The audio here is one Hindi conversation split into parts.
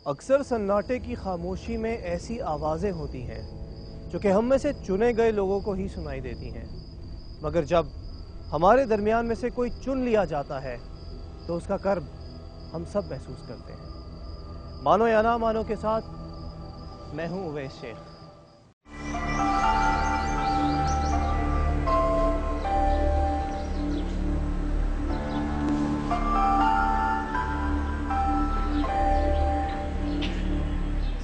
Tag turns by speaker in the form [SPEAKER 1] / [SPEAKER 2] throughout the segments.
[SPEAKER 1] अक्सर सन्नाटे की खामोशी में ऐसी आवाज़ें होती हैं जो कि हम में से चुने गए लोगों को ही सुनाई देती हैं, मगर जब हमारे दरमियान में से कोई चुन लिया जाता है तो उसका कर्ब हम सब महसूस करते हैं। मानो या ना मानो के साथ मैं हूं उवैस शेख।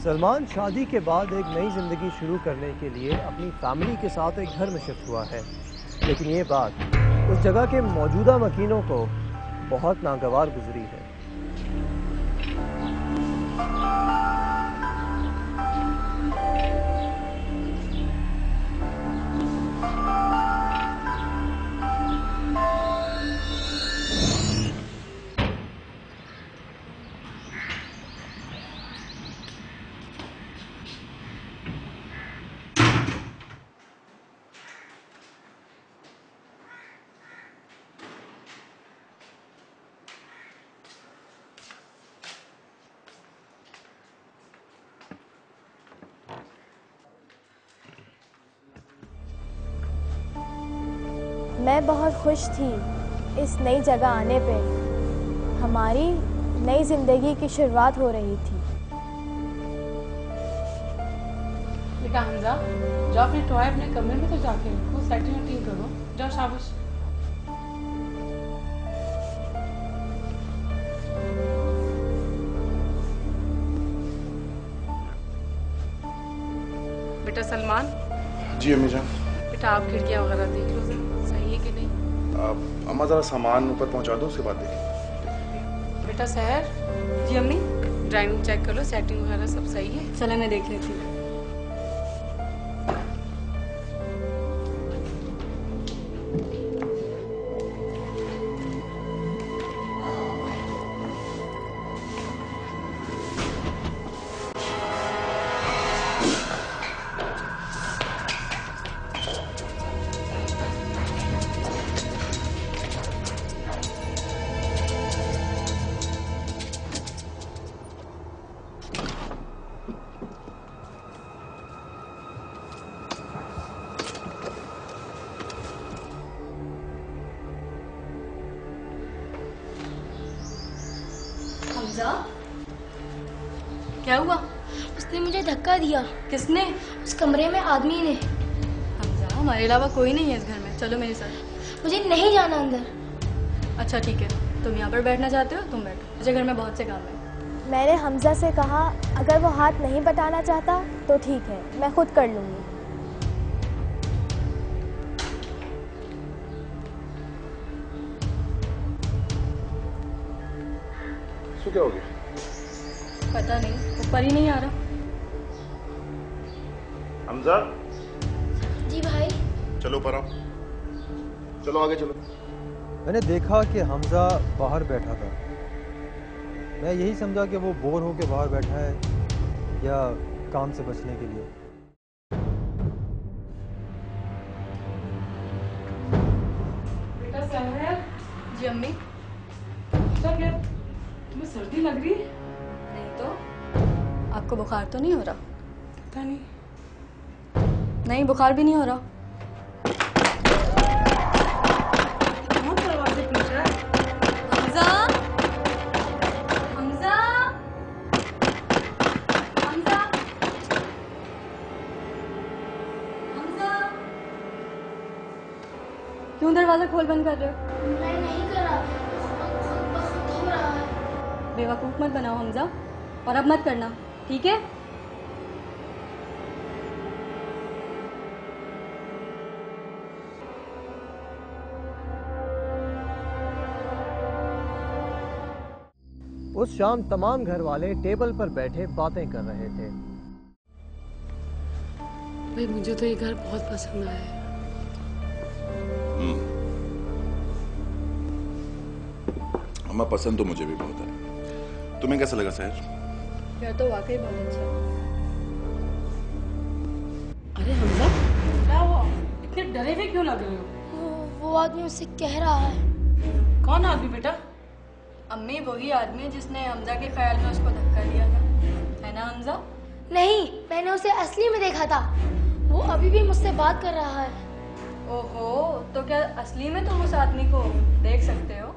[SPEAKER 1] सलमान शादी के बाद एक नई जिंदगी शुरू करने के लिए अपनी फैमिली के साथ एक घर में शिफ्ट हुआ है, लेकिन ये बात उस जगह के मौजूदा मकीनों को बहुत नागवार गुजरी है।
[SPEAKER 2] मैं बहुत खुश थी इस नई जगह आने पे। हमारी नई ज़िंदगी की शुरुआत हो रही थी।
[SPEAKER 3] बेटा हमजा, जाओ अपने टॉय अपने कमरे में तो जाके रखो, सेटिंग वटिंग करो, जाओ शाबाश। बेटा सलमान।
[SPEAKER 4] जी अम्मी जान।
[SPEAKER 3] बेटा आप खिड़कियाँ वगैरह देख लो जरा, सही है कि नहीं।
[SPEAKER 4] अम्मा ज़रा सामान ऊपर पहुंचा दो, उसके बाद देखिए।
[SPEAKER 3] बेटा सहर। जी अम्मी। ड्राइंग रूम चेक कर लो, सेटिंग वगैरह सब सही है। चलो मैं देख लेती हूँ।
[SPEAKER 5] हमजा,
[SPEAKER 3] क्या हुआ?
[SPEAKER 5] उसने मुझे धक्का दिया।
[SPEAKER 3] किसने?
[SPEAKER 5] उस कमरे में आदमी ने।
[SPEAKER 3] हमजा, हमारे अलावा कोई नहीं है इस घर में, चलो मेरे साथ।
[SPEAKER 5] मुझे नहीं जाना अंदर।
[SPEAKER 3] अच्छा ठीक है, तुम यहाँ पर बैठना चाहते हो, तुम बैठो, मुझे घर में बहुत से काम है।
[SPEAKER 2] मैंने हमजा से कहा अगर वो हाथ नहीं बटाना चाहता तो ठीक है, मैं खुद कर लूँगी।
[SPEAKER 4] तो क्या हो गया?
[SPEAKER 3] पता नहीं, ऊपर ही नहीं आ रहा।
[SPEAKER 4] हमजा,
[SPEAKER 5] जी भाई।
[SPEAKER 4] चलो ऊपर आओ, चलो आगे चलो।
[SPEAKER 1] मैंने देखा कि हमजा बाहर बैठा था। मैं यही समझा कि वो बोर होकर बाहर बैठा है या काम से बचने के लिए।
[SPEAKER 3] बेटा सहर। जी अम्मी। क्या तुम्हें सर्दी लग रही है? नहीं तो। आपको बुखार तो नहीं हो रहा? पता नहीं। नहीं, बुखार भी नहीं हो रहा। कौन दरवाजे पूछ रहा है? हमजा, हमजा, हमजा, हमजा। क्यों दरवाजा खोल बंद कर रहे हो?
[SPEAKER 5] मैं नहीं करा, बहुत हो रहा है।
[SPEAKER 3] बेवकूफ मत बनाओ हमजा, और अब मत करना, ठीक है?
[SPEAKER 1] उस शाम तमाम घर वाले टेबल पर बैठे बातें कर रहे थे।
[SPEAKER 3] भाई मुझे तो ये घर बहुत पसंद आया है।
[SPEAKER 4] अम्मा पसंद तो मुझे भी बहुत है। तुम्हें कैसा लगा सहर?
[SPEAKER 3] घर तो वाकई बहुत अच्छा है। अरे हमजा, क्या हुआ? इतने डरे हुए क्यों लग रहे हो?
[SPEAKER 5] वो आदमी मुझसे कह रहा है।
[SPEAKER 3] कौन आदमी बेटा? अम्मी वही आदमी है जिसने हमजा के ख्याल में उसको धक्का दिया था, है ना हमजा?
[SPEAKER 5] नहीं, मैंने उसे असली में देखा था। वो अभी भी मुझसे बात कर रहा है।
[SPEAKER 3] ओहो, तो क्या असली में तुम उस आदमी को देख सकते हो?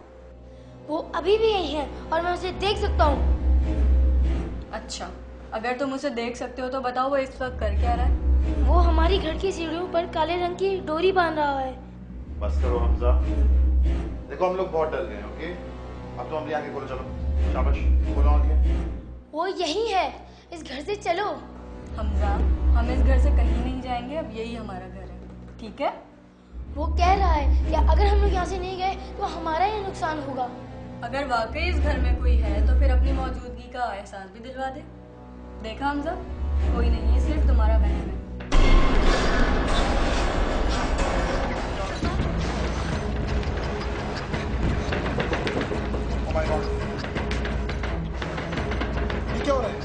[SPEAKER 5] वो अभी भी यही है और मैं उसे देख सकता हूँ।
[SPEAKER 3] अच्छा, अगर तुम उसे देख सकते हो तो बताओ वो इस वक्त कर क्या रहा है?
[SPEAKER 5] वो हमारी घर की सीढ़ियों पर काले रंग की डोरी बांध रहा है।
[SPEAKER 6] बस करो हमजा, देखो हम लोग बहुत डर गए हैं। ओके, अब तो अपनी आंखें खोलो, चलो शाबाश, खोलो आंखें।
[SPEAKER 5] वो यही है, इस घर से चलो।
[SPEAKER 3] हमजा, हम इस घर से कहीं नहीं जाएंगे, अब यही हमारा घर है, ठीक है?
[SPEAKER 5] वो कह रहा है कि अगर हम लोग यहाँ से नहीं गए तो हमारा ही नुकसान होगा।
[SPEAKER 3] अगर वाकई इस घर में कोई है तो फिर अपनी मौजूदगी का एहसास भी दिलवा दे। देखा हमजा, कोई नहीं है, सिर्फ तुम्हारा वहम है।
[SPEAKER 6] Oh my God, ये क्या हो रहा है?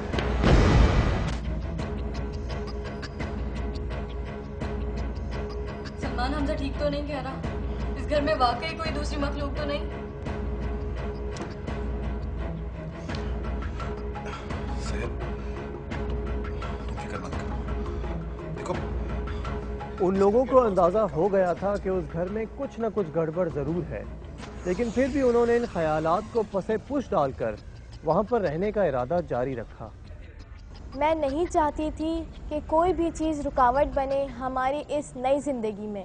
[SPEAKER 3] सलमान, हमजा ठीक तो नहीं कह रहा? इस घर में वाकई कोई दूसरी मखलूक तो नहीं?
[SPEAKER 4] साहब, तुम फिक्र मत करो। देखो,
[SPEAKER 1] उन लोगों को अंदाज़ा हो गया था कि उस घर में कुछ न कुछ गड़बड़ ज़रूर है, लेकिन फिर भी उन्होंने इन ख्यालात को पसे पुश डालकर वहाँ पर रहने का इरादा जारी रखा।
[SPEAKER 2] मैं नहीं चाहती थी कि कोई भी चीज़ रुकावट बने हमारी इस नई ज़िंदगी में।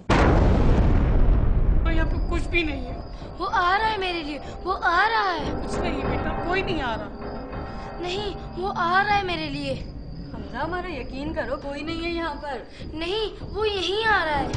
[SPEAKER 7] यहाँ पे कुछ भी नहीं है।
[SPEAKER 5] वो आ रहा है मेरे लिए, वो आ रहा है।
[SPEAKER 7] कुछ नहीं है बेटा, कोई नहीं आ रहा।
[SPEAKER 5] नहीं, वो आ रहा है मेरे लिए।
[SPEAKER 3] हमजा, हमारा यकीन करो, कोई नहीं है यहाँ पर।
[SPEAKER 5] नहीं, वो यहीं आ रहा है।